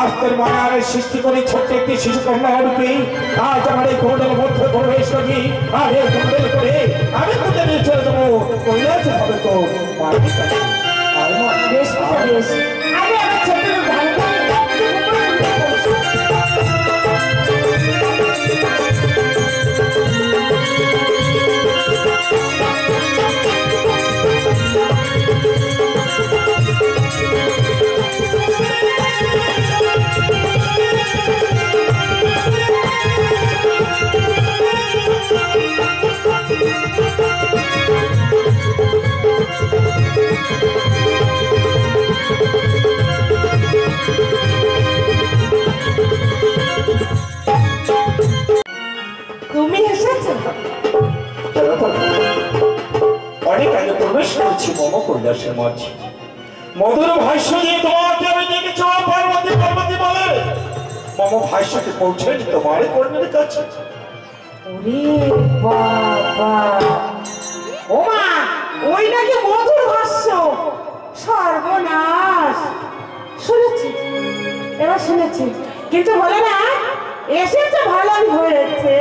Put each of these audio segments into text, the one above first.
আস্তের মায়ার সৃষ্টি করে ছোট্ট একটি শিশু কন্যা রূপে আজ আমার এই ঘোড়ার মধ্যে প্রবেশ করি। আর এই ঘোড়ার করে আমি তোদের নিয়ে চলে যাবো কৈলাস হবে তো মায়ের কাছে। বেশ বেশ আরে আমার ছোট্ট ভাই তুমি এসেছো? অনেক আগে প্রবেশ করেছি মম কৈলাসের মাঝে। মধুর ভাষ্য দিয়ে তোমাকে আমি দেখেছি পার্বতী পার্বতী বলে মম ভাষ্যকে পৌঁছে তোমার কর্ণের কাছে। ওরে বাবা, ওমা ওই নাকি মধুর ভাষ্য। সর্বনাশ, শুনেছি এবার শুনেছি, কিন্তু বলে না এসেছে ভালোই হয়েছে,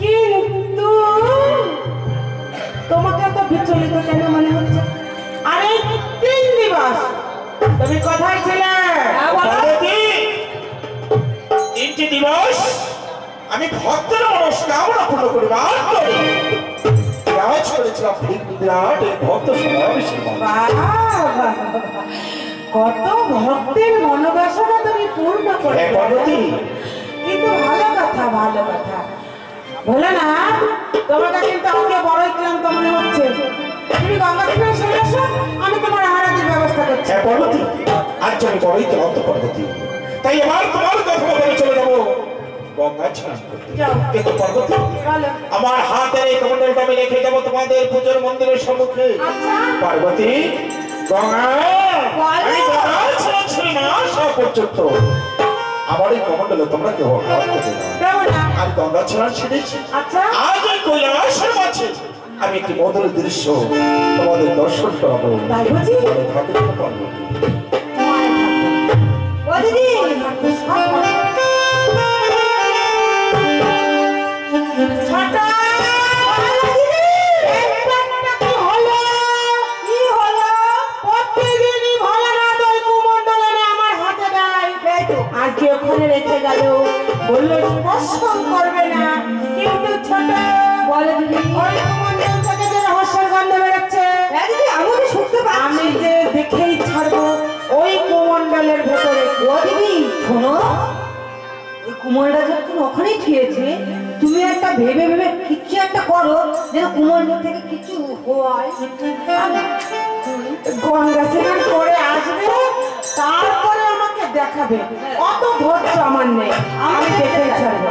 কিন্তু তোমাকে তো বিচলিত কেন মনে হচ্ছে? আরে 3 দিবস তুমি কোথায় ছিলে? পার্বতী, 3টি দিবস আমি ভক্তের মনস্কামনা পূর্ণ করিবার কাজ করেছিলাম বিরাট এই ভক্ত সমাবেশের মাঝে। বাবা, কত ভক্তের মনোবাসনা তুমি পূর্ণ করে। পার্বতী, কিন্তু ভালো কথা, ভালো কথা বলে না, তোমাকে কিন্তু আজকে বড়ই ক্লান্ত মনে হচ্ছে। তুমি গঙ্গা স্নান সেরে আসো, আমি তোমার আহারাদির ব্যবস্থা করছি। হ্যাঁ পার্বতী, আজ আমি বড়ই ক্লান্ত পার্বতী, তাই এবার তোমার কথা মতো আমি চলে যাবো গঙ্গা স্নান করতে। যাও। কিন্তু পার্বতী, বলো। আমার হাতের এই কমণ্ডলটা আমি রেখে যাবো তোমাদের পুজোর মন্দিরের সম্মুখে। আচ্ছা। পার্বতী, গঙ্গা বলো। আমি গঙ্গা স্নান ছেড়ে না আসা পর্যন্ত আমার এই কমণ্ডলে তোমরা কেউ হাত দেবে না। দেবো না। আর গঙ্গা স্নান সেরেছি, আচ্ছা। আজ এই কৈলাসের মাঝে আমি একটি মধুর দৃশ্য তোমাদের দর্শন করাবো। তাই বুঝি? ভালো থাকো পার্বতী। ও দিদি, ছাতা। একবারটা কি হলো? কি হলো? প্রতিদিনই ভোলানাথ ওই কুমণ্ডলে এনে আমার হাতে দেয়। আজকে ওখানে রেখে গেল, বললো স্পর্শ করবে না, কিন্তু ছোট বলে দিদি ওই কুমণ্ডল থেকে যে রহস্যের গন্ধ বেরোচ্ছে, আমি শুনতে পাচ্ছি, আমি যে দেখেই ছাড়বো ওই কুমণ্ডলের ভেতরে। ও দিদি শোনো, ওই কুমণ্ডল যখন ওখানেই ঠিয়েছে, তুমি একটা ভেবে ভেবে কিছু একটা করো যেন কুমণ্ডল থেকে কিছু হয়। গঙ্গা স্নান করে আসবে, তারপরে আমাকে দেখাবে। অত ধৈর্য আমার নেই, আমি দেখে ছাড়বো।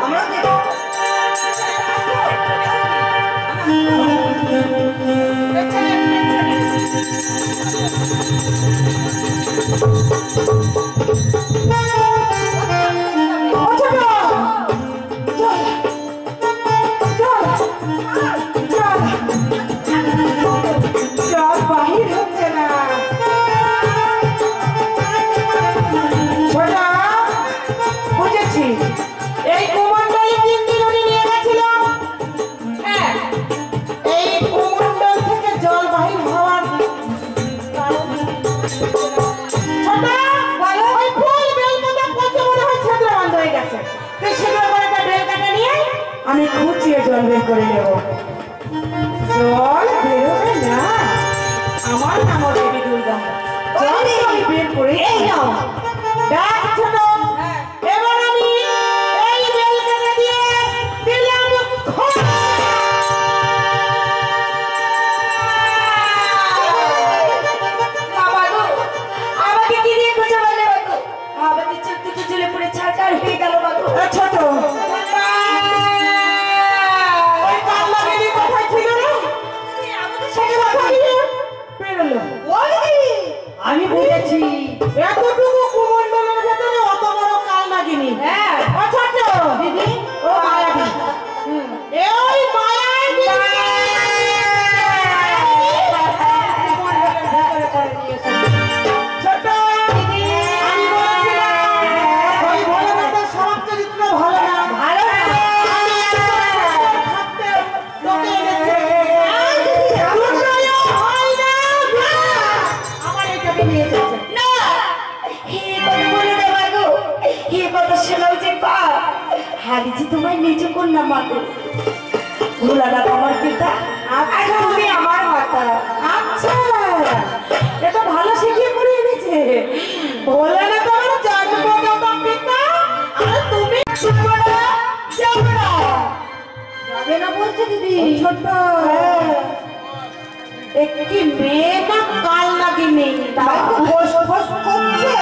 বাহির হচ্ছে না। ছোটা, বুঝেছি, এই কুমণ্ডলে 3 দিন উনি নিয়ে গেছিল। হ্যাঁ, এই কুমণ্ডল থেকে জল বাহির হওয়ার ছোটা, ওই ফুল বেলপাতা পচে মনে হয় ছেদ্র বন্ধ হয়ে গেছে। তুই শীঘ্র করে তার বেল কাটা নিয়ে আমি খুঁচিয়ে জল বের করে নেব। জল বেরোবে না, আমার নাম দেবী দুর্গা। জল আমি বের করে এই নাও। ডাক ছোট, এবার আমি এই বেল কেটে দিয়ে দিলাম খোঁচা। বাবা গো, আমাকে কি দিয়ে খোঁচা বলে বাবু? আমাকে চোখ থেকে জ্বলে পড়ে ছাড়কার হয়ে গেল বাবু। ছোট, ওই কাল্লা বেবি কোথায় ছিল রে? সেটা কথা দিয়ে বেরোলো। আমি বুঝেছি, এতটুকু কুমণ্ডলের ভেতরে অত বড় কাল নাগিনি। হ্যাঁ, ছোট দিদি, ও মায়াবী, ওই মায়াবী কুমণ্ডলের ভেতরে করে নিয়েছে। নিয়ে যাচ্ছে না হে কথা বলে দে মাগো, হে কথা শোনাও যে পা, আমি যে তোমার নিজ কন্যা মাগো, ভোলানাথ আমার পিতা, আর তুমি আমার মাতা। আচ্ছা এটা ভালো শিখিয়ে পড়ে এনেছে বলে না তো আমার জন্মদাতা পিতা আর তুমি শুনবো না, যাবো না। যাবে না বলছে দিদি ছোট একটি মেয়ে না কাল নাকি নেই তাই তো ফোস ফোস করছে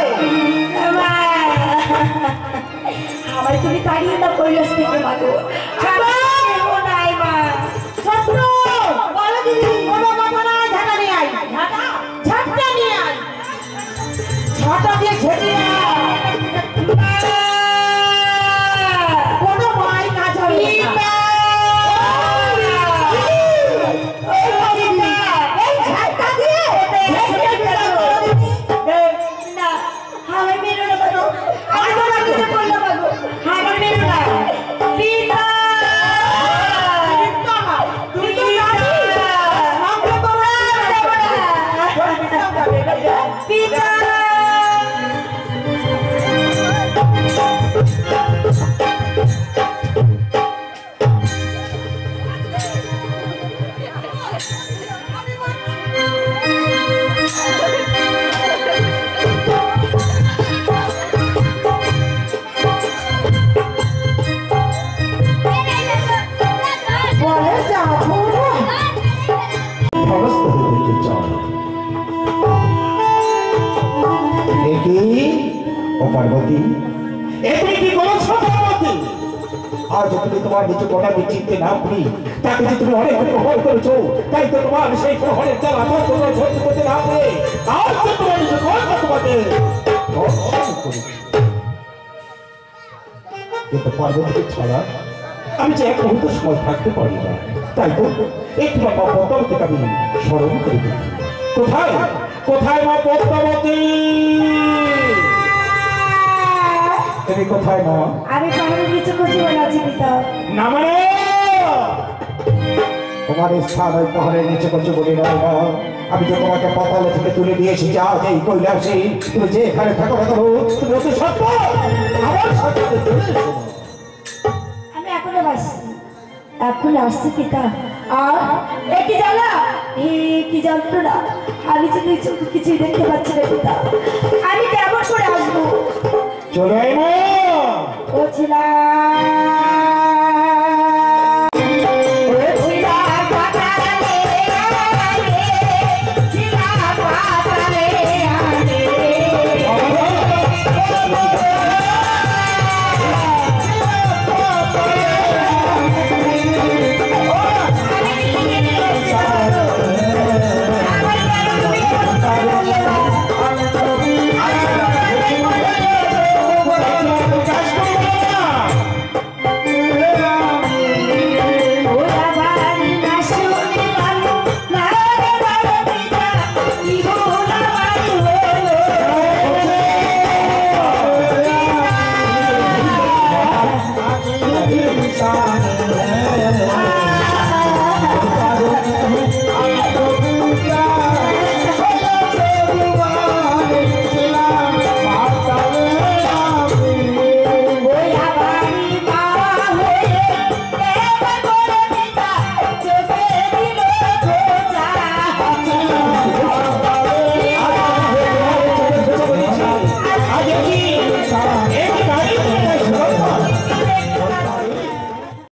আমার তুমি তাড়িয়ে দাও কৈলাস থেকে মাগো, কেউ নাই মা। ছোট বলো দিদি কোনো কথা না ঝাঁটা নিয়ে আয় ঝাঁটা নিয়ে আয় ঝাঁটা দিয়ে ঝেঁটে কোনো মাই কাজ হবে না না আমার মেরো না মাগো, আমার কিছু করলো মাগো, আমার মেরো না পিতা। বলে যাবো সমস্ত হইতে চায় দেখি ও পার্বতী, এ তুমি কি করেছো পার্বতী? আজ তুমি তোমার নিচে কোটাকে চিনতে না পারি তাকে যে তুমি অনেক প্রহর করেছো, তাই তো তোমার সেই প্রহরের জ্বালা তোমরা সহ্য করতে না পারে আজ তো তোমার নিচে কোটা তোমাকে ধর্ষণ করেছে। কিন্তু পার্বতীকে ছাড়া আমি যে এক মুহূর্ত সময় থাকতে পারি না, তাই তো একটু মা পদ্মাবতীকে আমি স্মরণ করে দেখি। কোথায় কোথায় মা পদ্মাবতী? তুমি কোথায় মা? আমি পাহাড়ের নিচে খুঁজে বেড়াচ্ছি পিতা। না মানে তোমার স্থান ওই পাহাড়ের নিচে করছে বলে নয় মা, আমি তো তোমাকে পাতাল থেকে তুলে দিয়েছি যা এই কৈলাসে তুমি যে এখানে থাকো না কেন তুমি অত সত্য আমার সাথে চলে এসো মা। আমি এখনো আসছি, এখন আসছি পিতা। আর কি জ্বালা, কি যন্ত্রণা, আমি যে দুই চোখে কিছুই দেখতে পাচ্ছি না পিতা। আমি কেমন করে আসবো? চলে